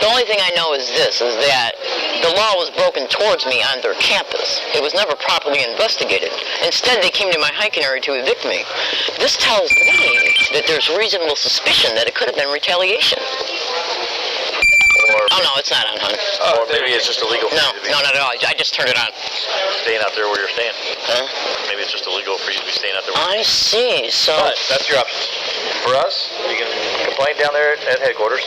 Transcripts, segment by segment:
The only thing I know is this, is that the law was broken towards me on their campus. It was never properly investigated. Instead, they came to my hiking area to evict me. This tells me that there's reasonable suspicion that it could have been retaliation. Oh, no, it's not on, hon. Or maybe it's just illegal for you to be... No, not at all. I just turned it on. Staying out there where you're staying. Huh? Maybe it's just illegal for you to be staying out there. I see, so... But that's your options. For us, you can complain down there at headquarters,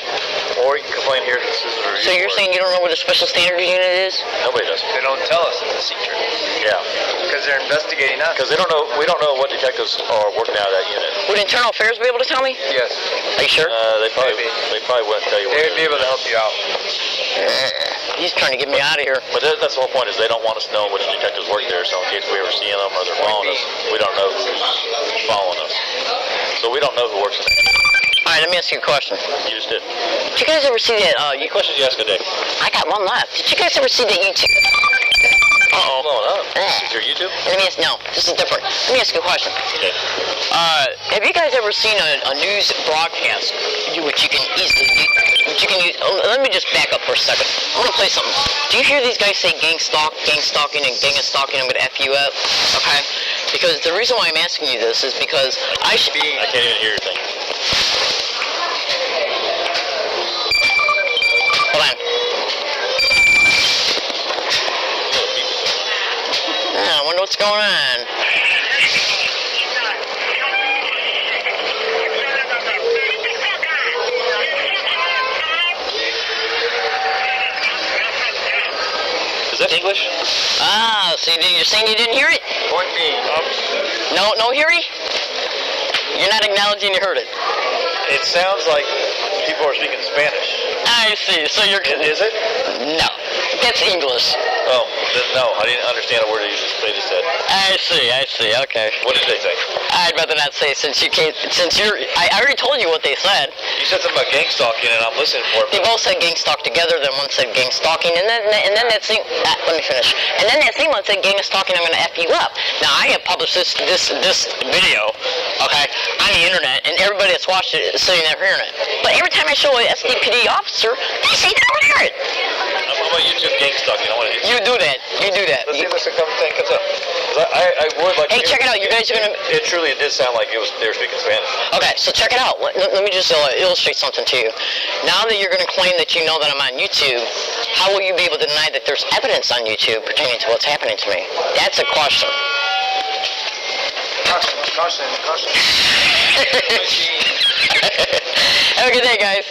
or you can complain here at the Citizen Review. So you're saying you don't know what a special standards unit is? Nobody does. They don't tell us it's a secret. Yeah. Because they're investigating us. Because they don't know. We don't know what detectives are working out of that unit. Would Internal Affairs be able to tell me? Yes. Are you sure? They probably wouldn't tell you what They'd be able to help you out. He's trying to get me out of here. But that's the whole point, is they don't want us to know which detectives work there, so in case we ever see them or they're following us, we don't know who's following us. So we don't know who works in there. All right, let me ask you a question. You just did. Did you guys ever see that, Any questions you ask a day? I got one left. Did you guys ever see that YouTube? Uh-oh. Blowing up. Is your YouTube? Let me ask, no, this is different. Let me ask you a question. Okay. Have you guys ever seen a news broadcast which you can easily use? Let me just back up for a second. I'm going to play something. Do you hear these guys say gang-stalking, and gang-stalking? I'm going to F you up, okay? Because the reason why I'm asking you this is because I can't even hear your thing. Hold on. I wonder what's going on. Is that English? Ah, so you're saying you didn't hear it? Point me. No hearing? You're not acknowledging you heard it. It sounds like people are speaking Spanish. I see. So you're... Is it? No. That's English. Oh, then no. I didn't understand a word they just said. I see. Okay. What did they say? I'd rather not say since I already told you what they said. You said something about gang stalking, and I'm listening for it. They both said gang stalk together, then one said gang stalking, and then that same, let me finish. And then that same one said gang stalking, I'm going to F you up. Now, I have published this video, okay, on the internet, and everybody that's watched it is sitting there hearing it. But every time I show an SDPD officer, they say they don't hear it. I'm on YouTube gang stalking. I want to You do that. Let's see if this comes up. I would like to Hey, check it out. You guys are going to... It truly did sound like they were speaking Spanish. Okay, so check it out. Let me just illustrate something to you. Now that you're going to claim that you know that I'm on YouTube, how will you be able to deny that there's evidence on YouTube pertaining to what's happening to me? That's a question. Caution. Have a good day, guys.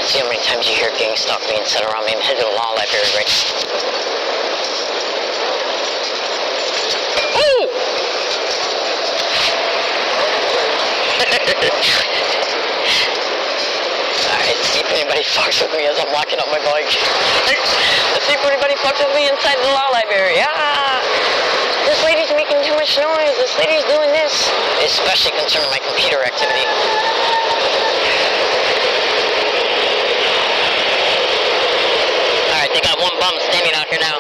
See how many times you hear gang stalk being said around me. I'm headed to the law library right now. Ooh! Alright, see if anybody fucks with me as I'm locking up my bike. Let's see if anybody fucks with me inside the law library. Ah! This lady's making too much noise. This lady's doing this. Especially concerning my computer activity. Alright, they got one bum standing out here now.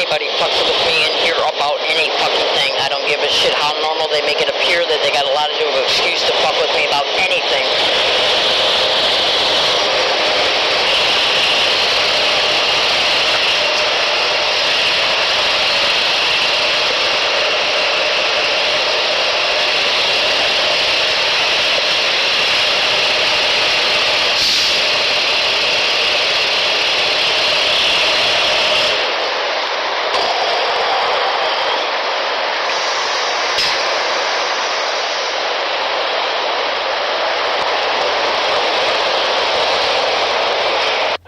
anybody fucks with me in here about any fucking thing. I don't give a shit how normal they make it appear that they got a lot of excuse to fuck with me about anything.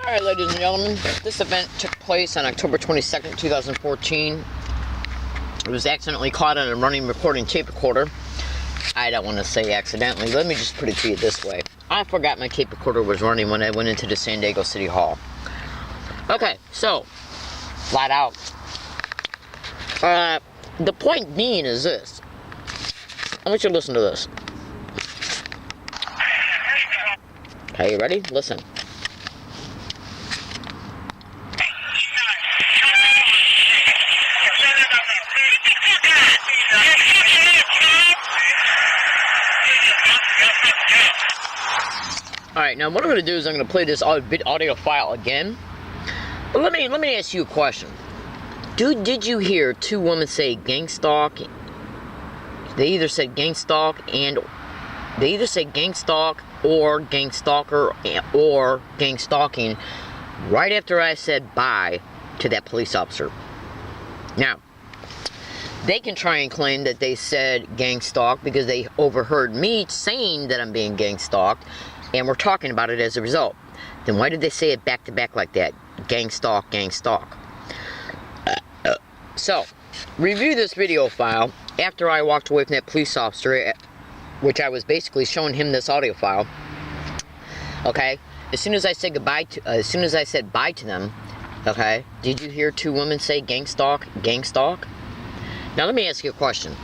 Alright, ladies and gentlemen, this event took place on October 22nd, 2014. It was accidentally caught on a running recording tape recorder. I don't want to say accidentally. Let me just put it to you this way. I forgot my tape recorder was running when I went into the San Diego City Hall. Okay, so, flat out. The point being is this. I want you to listen to this. Okay, you ready? Listen. Alright, now what I'm going to do is I'm going to play this audio file again. But let me ask you a question. Did you hear two women say GangStalk? They either said GangStalk or GangStalker or GangStalking right after I said bye to that police officer. Now, they can try and claim that they said GangStalk because they overheard me saying that I'm being gang-stalked, and we're talking about it as a result. Then why did they say it back to back like that? GangStalk, GangStalk. So, review this video file after I walked away from that police officer, which I was basically showing him this audio file. Okay, as soon as I said bye to them, okay, did you hear two women say GangStalk, GangStalk? Now let me ask you a question.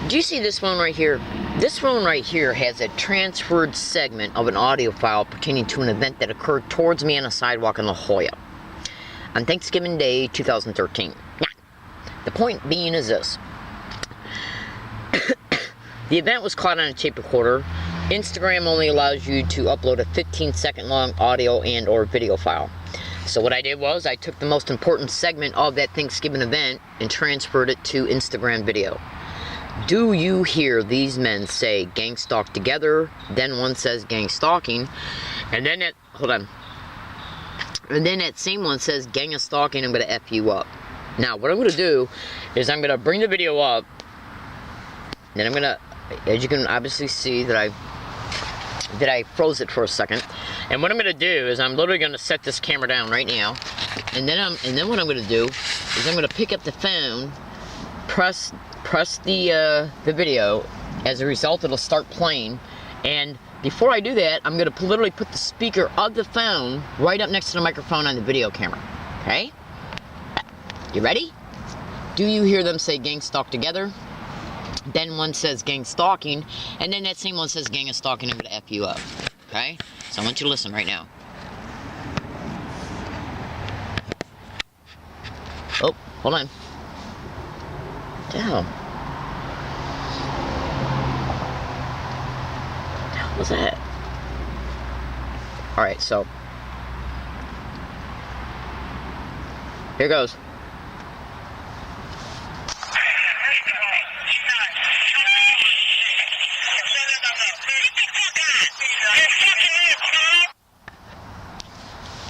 Do you see this phone right here? This phone right here has a transferred segment of an audio file pertaining to an event that occurred towards me on a sidewalk in La Jolla on Thanksgiving Day 2013. Now, the point being is this. The event was caught on a tape recorder. Instagram only allows you to upload a 15-second long audio and or video file. So what I did was I took the most important segment of that Thanksgiving event and transferred it to Instagram video. Do you hear these men say GangStalk together? Then one says GangStalking, and then that same one says GangStalking. I'm gonna F you up. Now what I'm gonna do is I'm gonna bring the video up. Then I'm gonna, as you can obviously see that I froze it for a second. And what I'm gonna do is I'm literally gonna set this camera down right now. And then what I'm gonna do is I'm gonna pick up the phone, press the video. As a result, it'll start playing. And before I do that, I'm gonna literally put the speaker of the phone right up next to the microphone on the video camera. Okay? You ready? Do you hear them say GangStalk together? Then one says GangStalking, and then that same one says GangStalking. I'm gonna F you up. Okay? So I want you to listen right now. Oh, hold on. Damn. What was that? Alright, so here goes.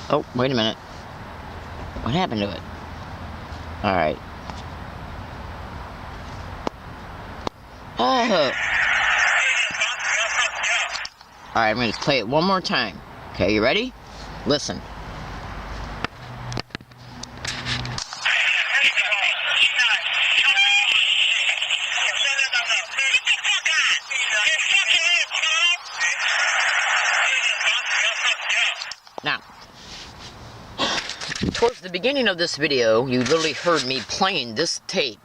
Oh, wait a minute. What happened to it? Alright. Oh! Alright, I'm going to play it one more time. Okay, you ready? Listen. Now, towards the beginning of this video, you literally heard me playing this tape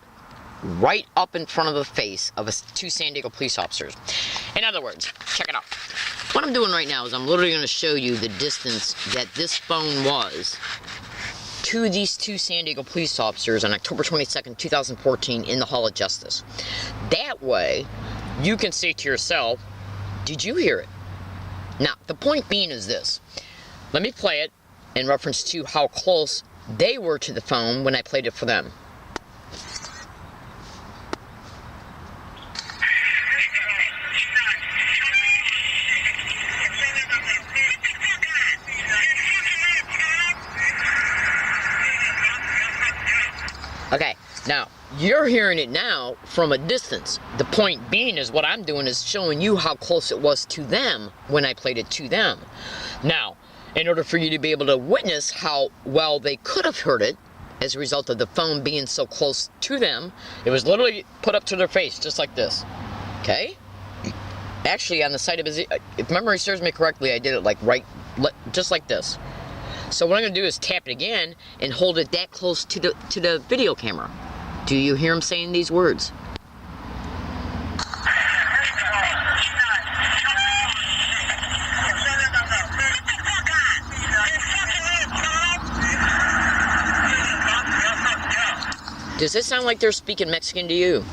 right up in front of the face of two San Diego police officers. In other words, check it out. What I'm doing right now is I'm literally going to show you the distance that this phone was to these two San Diego police officers on October 22nd, 2014 in the Hall of Justice. That way, you can say to yourself, did you hear it? Now, the point being is this. Let me play it in reference to how close they were to the phone when I played it for them. Okay, now, you're hearing it now from a distance. The point being is what I'm doing is showing you how close it was to them when I played it to them. Now, in order for you to be able to witness how well they could have heard it, as a result of the phone being so close to them, it was literally put up to their face, just like this. Okay? Actually, on the side of his, if memory serves me correctly, I did it like just like this. So what I'm going to do is tap it again and hold it that close to the video camera. Do you hear him saying these words? Does it sound like they're speaking Mexican to you?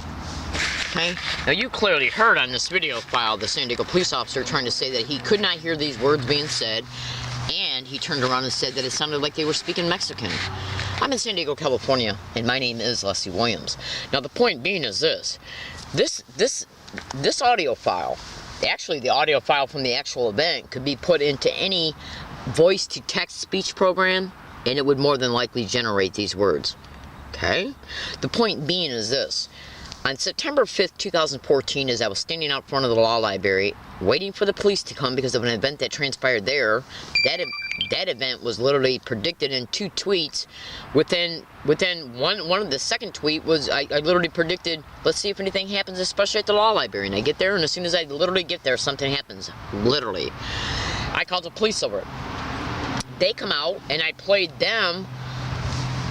Okay. Now you clearly heard on this video file the San Diego police officer trying to say that he could not hear these words being said, and he turned around and said that it sounded like they were speaking Mexican. I'm in San Diego, California, and my name is Leslie Williams. Now the point being is this audio file, actually the audio file from the actual event, could be put into any voice-to-text speech program, and it would more than likely generate these words. Okay? The point being is this. On September 5th, 2014, as I was standing out front of the law library, waiting for the police to come because of an event that transpired there, that event was literally predicted in 2 tweets. Within one of the second tweet was, I literally predicted, let's see if anything happens, especially at the law library. And I get there, and as soon as I literally get there, something happens. Literally. I called the police over it. They come out, and I played them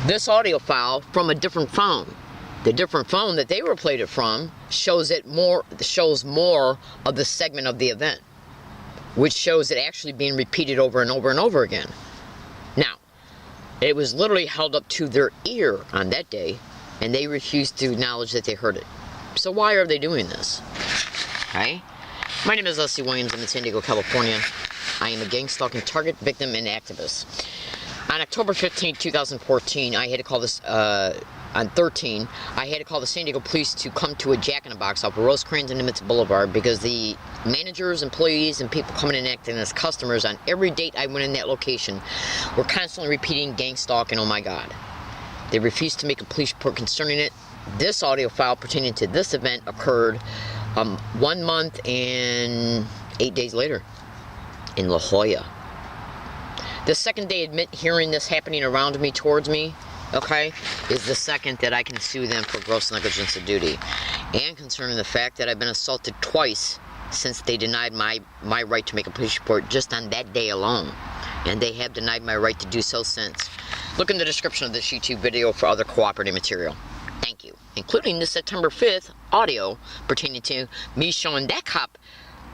this audio file from a different phone. The different phone that they were played it from shows more of the segment of the event, which shows it actually being repeated over and over and over again. Now, it was literally held up to their ear on that day, and they refused to acknowledge that they heard it. So why are they doing this? Okay? My name is Leslie Williams. I'm in San Diego, California. I am a gang-stalking target, victim, and activist. On October 15, 2014, I had to call this, on 13, I had to call the San Diego police to come to a Jack-in-the-Box off of Rosecrans and Nimitz Boulevard because the managers, employees, and people coming and acting as customers on every date I went in that location were constantly repeating gang stalking. Oh my God. They refused to make a police report concerning it. This audio file pertaining to this event occurred 1 month and 8 days later in La Jolla. The second they admit hearing this happening around me, towards me, okay, is the second that I can sue them for gross negligence of duty. And concerning the fact that I've been assaulted twice since they denied my right to make a police report just on that day alone. And they have denied my right to do so since. Look in the description of this YouTube video for other cooperating material. Thank you. Including the September 5th audio pertaining to me showing that cop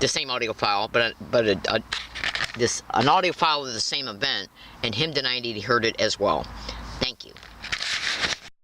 the same audio file, but an audio file of the same event, and him denying he heard it as well.